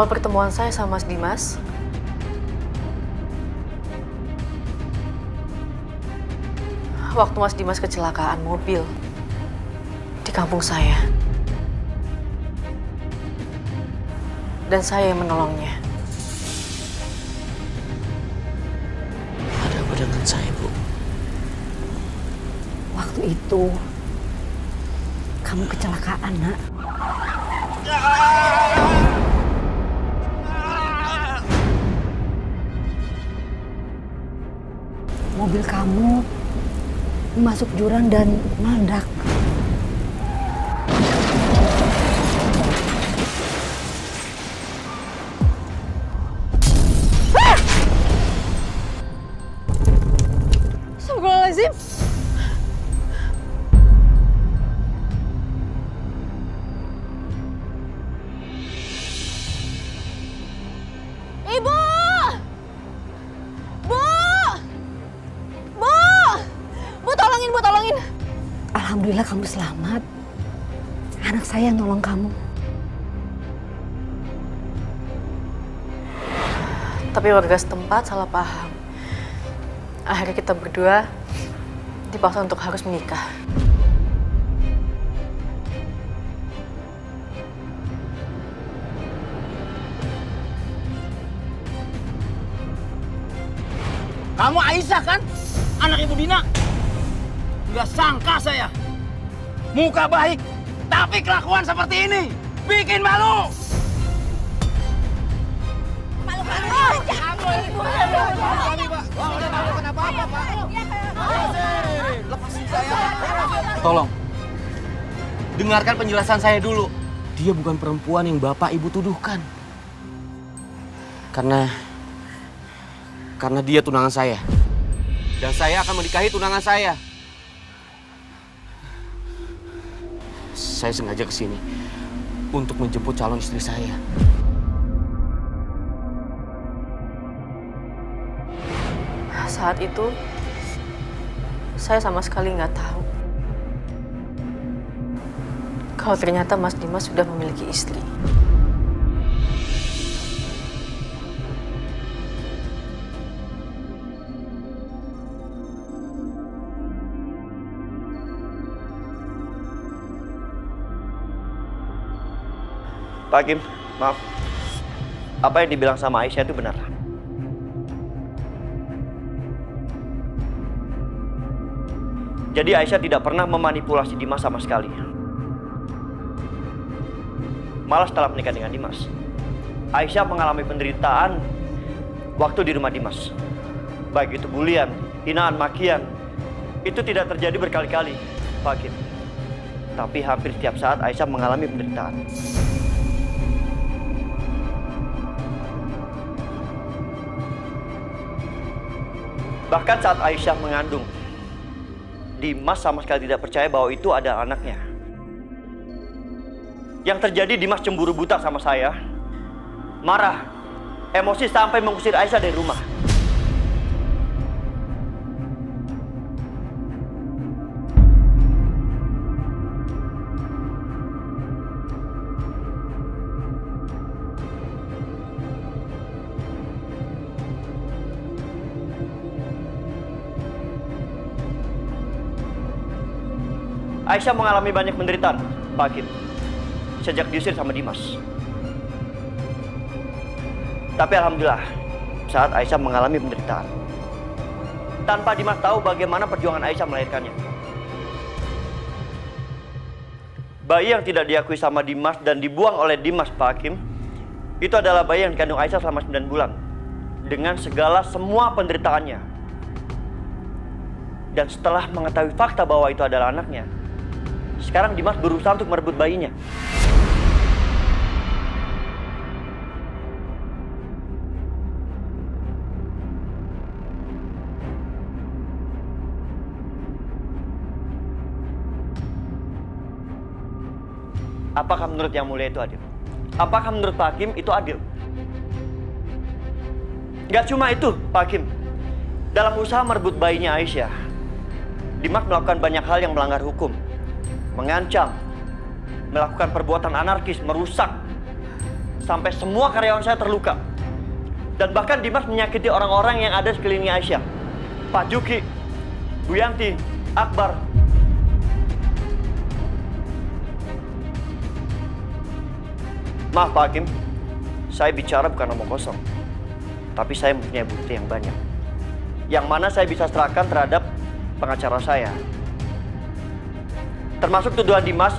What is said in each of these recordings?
Awal pertemuan saya sama Mas Dimas, waktu Mas Dimas kecelakaan mobil di kampung saya. Dan saya yang menolongnya. Ada apa dengan saya, Bu? Waktu itu kamu kecelakaan, Nak. Mobil kamu masuk jurang dan meledak. Astagfirullahaladzim. Ibu! Bu! Bu! Bu, tolongin, Bu, tolongin. Alhamdulillah kamu selamat. Anak saya yang nolong kamu. Tapi warga setempat salah paham. Akhirnya kita berdua dipaksa untuk harus menikah. Kamu Aisyah kan? Anak Ibu Dina? Nggak sangka saya. Muka baik, tapi kelakuan seperti ini. Bikin malu. Tolong, dengarkan penjelasan saya dulu. Dia bukan perempuan yang Bapak Ibu tuduhkan. Karena dia tunangan saya. Dan saya akan menikahi tunangan saya. Saya sengaja kesini untuk menjemput calon istri saya. Saat itu, saya sama sekali nggak tahu kalau ternyata Mas Dimas sudah memiliki istri. Pak Hakim, maaf. Apa yang dibilang sama Aisyah itu benar. Jadi Aisyah tidak pernah memanipulasi Dimas sama sekali. Malah setelah menikah dengan Dimas, Aisyah mengalami penderitaan waktu di rumah Dimas. Baik itu bulian, hinaan, makian. Itu tidak terjadi berkali-kali, Pak Hakim. Tapi hampir setiap saat Aisyah mengalami penderitaan. Bahkan saat Aisyah mengandung, Dimas sama sekali tidak percaya bahwa itu adalah anaknya. Yang terjadi Dimas cemburu buta sama saya, marah, emosi sampai mengusir Aisyah dari rumah. Aisyah mengalami banyak penderitaan, Pak Hakim, sejak diusir sama Dimas. Tapi alhamdulillah, saat Aisyah mengalami penderitaan, tanpa Dimas tahu bagaimana perjuangan Aisyah melahirkannya. Bayi yang tidak diakui sama Dimas dan dibuang oleh Dimas, Pak Hakim, itu adalah bayi yang dikandung Aisyah selama 9 bulan. Dengan semua penderitaannya. Dan setelah mengetahui fakta bahwa itu adalah anaknya, sekarang Dimas berusaha untuk merebut bayinya. Apakah menurut Yang Mulia itu adil? Apakah menurut Pak Hakim itu adil? Gak cuma itu, Pak Hakim. Dalam usaha merebut bayinya Aisyah, Dimas melakukan banyak hal yang melanggar hukum. Mengancam, melakukan perbuatan anarkis, merusak, sampai semua karyawan saya terluka. Dan bahkan Dimas menyakiti orang-orang yang ada sekelilingnya Aisyah. Pak Juki, Bu Yanti, Akbar. Maaf Pak Hakim, saya bicara bukan omong kosong. Tapi saya mempunyai bukti yang banyak. Yang mana saya bisa serahkan terhadap pengacara saya. Termasuk tuduhan Dimas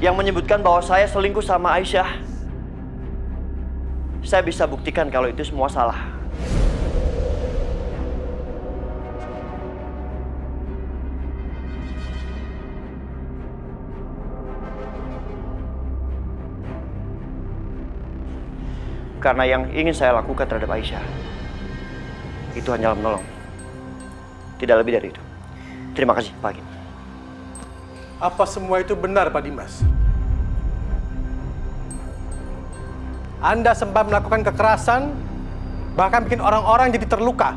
yang menyebutkan bahwa saya selingkuh sama Aisyah. Saya bisa buktikan kalau itu semua salah. Karena yang ingin saya lakukan terhadap Aisyah itu hanyalah menolong. Tidak lebih dari itu. Terima kasih, Pak Hakim. Apa semua itu benar, Pak Dimas? Anda sempat melakukan kekerasan, bahkan bikin orang-orang jadi terluka.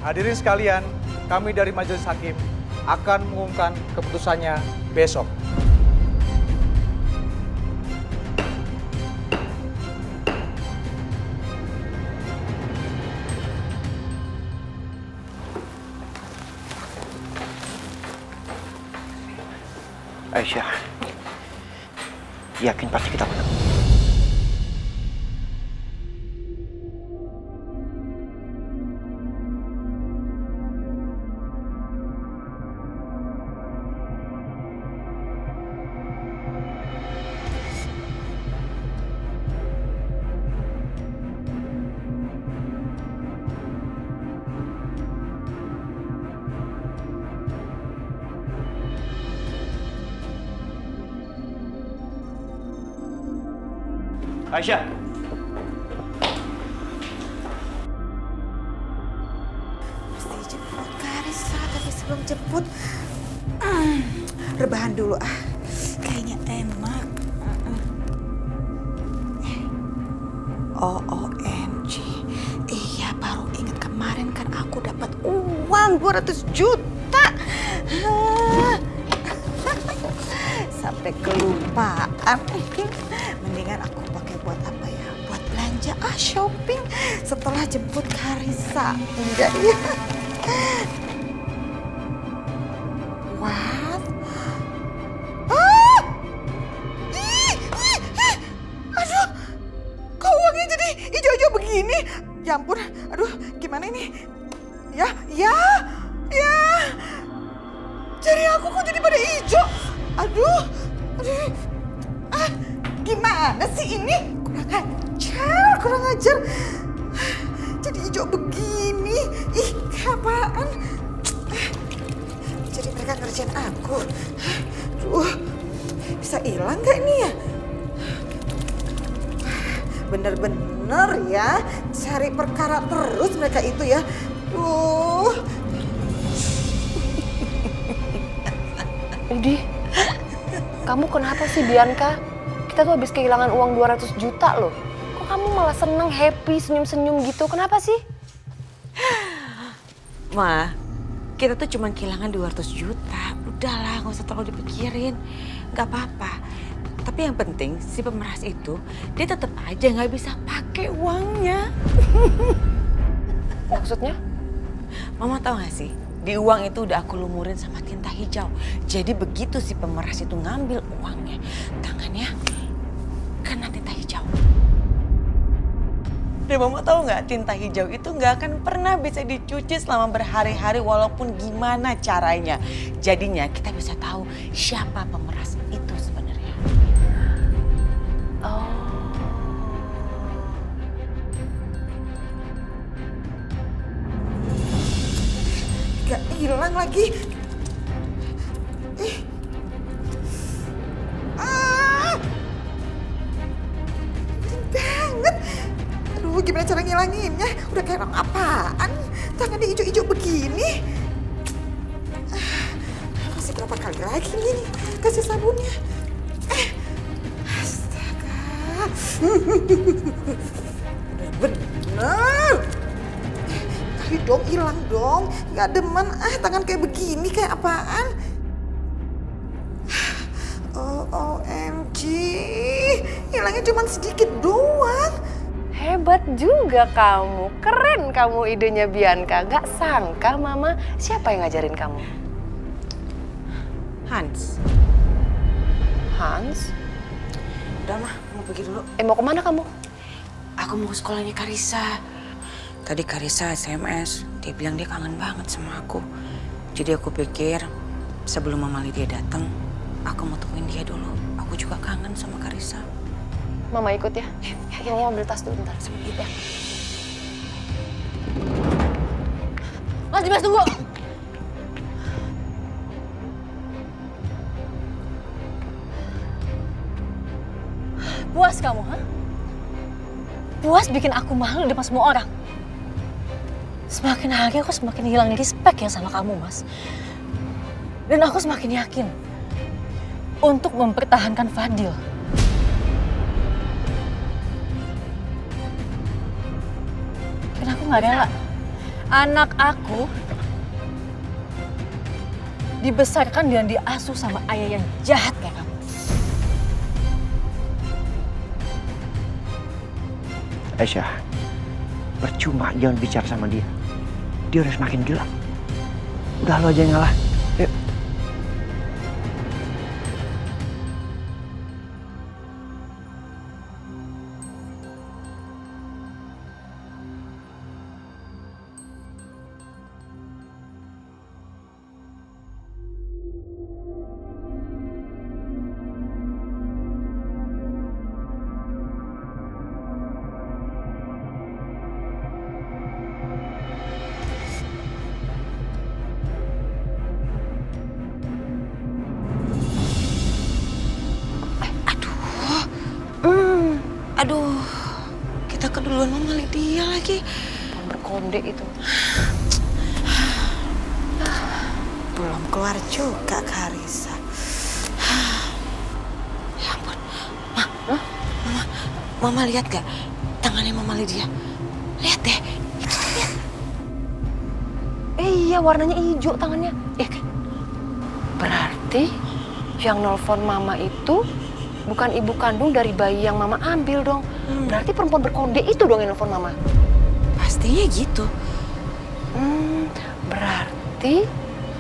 Hadirin sekalian, kami dari Majelis Hakim akan mengumumkan keputusannya besok. Aisyah, yakin pasti kita menang. Aisyah. Mesti jemput Karissa, tapi sebelum jemput, rebahan dulu ah. Kayaknya enak. OMG. Iya, baru ingat kemarin kan aku dapat uang 200 juta. Sampai kelupaan. Mendingan aku pakai buat apa ya? Buat belanja, shopping setelah jemput Karissa. Enggak ya? What? Aduh, kok uangnya jadi hijau-hijau begini? Ya ampun, aduh, gimana ini? Ya. Jari aku kok jadi pada hijau? Aduh. Gimana sih ini? Kurang ajar. Jadi hijau begini. Ih, apaan? Jadi mereka ngerjain aku. Aduh, bisa hilang gak ini ya? Bener-bener ya, cari perkara terus mereka itu ya. Idi, kamu kenapa sih Bianca? Kita tuh habis kehilangan uang 200 juta loh. Kok kamu malah seneng, happy, senyum-senyum gitu? Kenapa sih? Ma, kita tuh cuma kehilangan 200 juta. Udahlah, gak usah terlalu dipikirin. Gak apa-apa. Tapi yang penting si pemeras itu, dia tetap aja gak bisa pakai uangnya. Maksudnya? Mama tahu gak sih? Di uang itu udah aku lumurin sama tinta hijau. Jadi begitu si pemeras itu ngambil uangnya, tangannya kena tinta hijau. Dan Mama tahu nggak, tinta hijau itu nggak akan pernah bisa dicuci selama berhari-hari walaupun gimana caranya. Jadinya kita bisa tahu siapa pemeras itu sebenarnya. Oh, Gak hilang lagi. Banget. Aduh, gimana cara ngilanginnya? Udah kayak orang apaan? Tangannya hijau-hijau begini. Masih berapa kali lagi nih kasih sabunnya? Astaga. Bener-bener. Kali dong, hilang dong. Gak demen, tangan kayak begini, kayak apaan? OMG, hilangnya cuma sedikit doang. Hebat juga kamu, keren kamu idenya Bianca. Gak sangka Mama, siapa yang ngajarin kamu? Hans, Hans? udah mah, mau pergi dulu. Mau kemana kamu? Aku mau ke sekolahnya Karissa. Tadi Karissa SMS, dia bilang dia kangen banget sama aku. Jadi aku pikir sebelum Mama Lydia datang, aku mau temuin dia dulu. Aku juga kangen sama Karissa. Mama ikut ya. Mama ambil tas dulu bentar. Sebentar ya. Mas Dimas tunggu. Puas kamu, ha? Puas bikin aku malu di depan semua orang. Semakin hari aku semakin hilang respect ya sama kamu, Mas. Dan aku semakin yakin untuk mempertahankan Fadil. Karena aku gak rela anak aku dibesarkan dan diasuh sama ayah yang jahat kayak kamu. Aisyah, percuma jangan bicara sama dia. Dia udah semakin gila. Udah lo aja yang ngalah. Yuk. Aduh, kita keduluan Mama Lydia lagi. Berkonde itu. Belum keluar juga Karissa. Ya ampun. Mama lihat gak tangannya Mama Lydia? Lihat deh. Itu lihat. Iya, warnanya hijau tangannya. Berarti yang nelfon Mama itu bukan ibu kandung dari bayi yang Mama ambil dong. Berarti perempuan berkonde itu dong yang nelfon Mama. Pastinya gitu. Berarti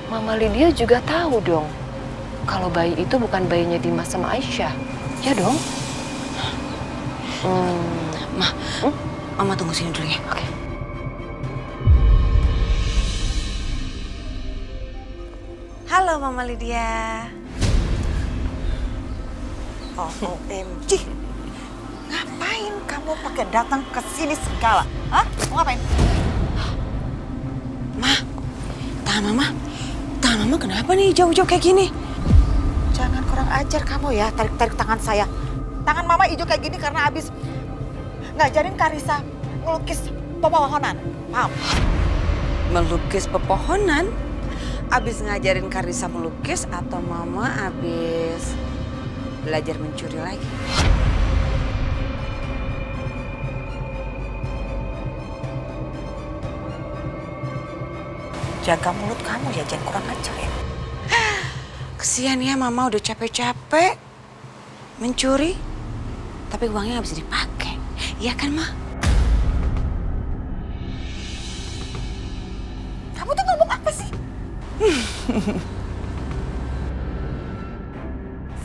Mama Lydia juga tahu dong kalau bayi itu bukan bayinya Dimas sama Aisyah. Ya dong? Mama tunggu sini dulu ya. Oke. Halo Mama Lydia. OMG. Ngapain kamu pakai datang ke sini segala? Hah? Mau ngapain? Tangan Mama kenapa nih jauh-jauh kayak gini? Jangan kurang ajar kamu ya, tarik-tarik tangan saya. Tangan Mama hijau kayak gini karena abis ngajarin Karissa ngelukis pepohonan. Paham? Melukis pepohonan? Abis ngajarin Karissa melukis atau Mama abis belajar mencuri lagi? Jaga mulut kamu ya, jangan kurang ajar ya. Kesian ya Mama udah capek-capek mencuri, tapi uangnya nggak bisa dipakai. Iya kan, Ma? Kamu tuh ngomong apa sih?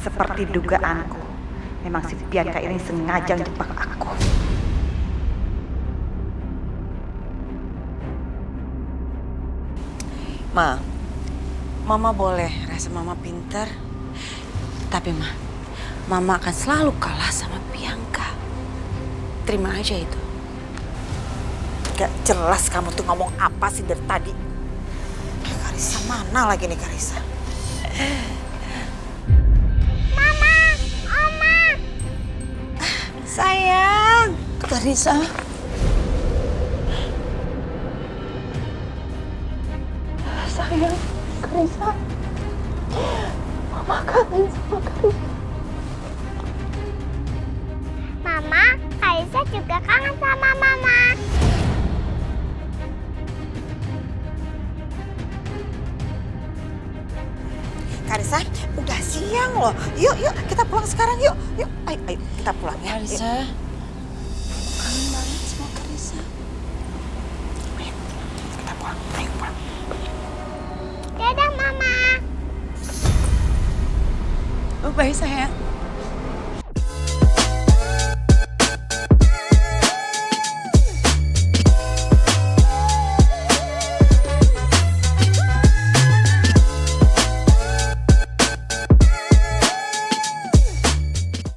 Seperti dugaanku, memang si Bianca ini sengaja menjebak aku. Ma, Mama boleh rasa Mama pintar, tapi Mama akan selalu kalah sama Bianca. Terima aja itu. Gak jelas kamu tuh ngomong apa sih dari tadi. Karissa mana lagi nih Karissa? Mama, Oma. Sayang, Karissa. Sayang, Karissa. Mama kangen sama Karissa. Mama, Karissa juga kangen sama Mama. Karissa, udah siang loh. Yuk, yuk, kita pulang sekarang yuk. Yuk, ayo, kita pulang ya. Karissa, kangen banget sama Karissa. Ayo, kita pulang, ayo pulang. Dadah, Mama. Bye sayang.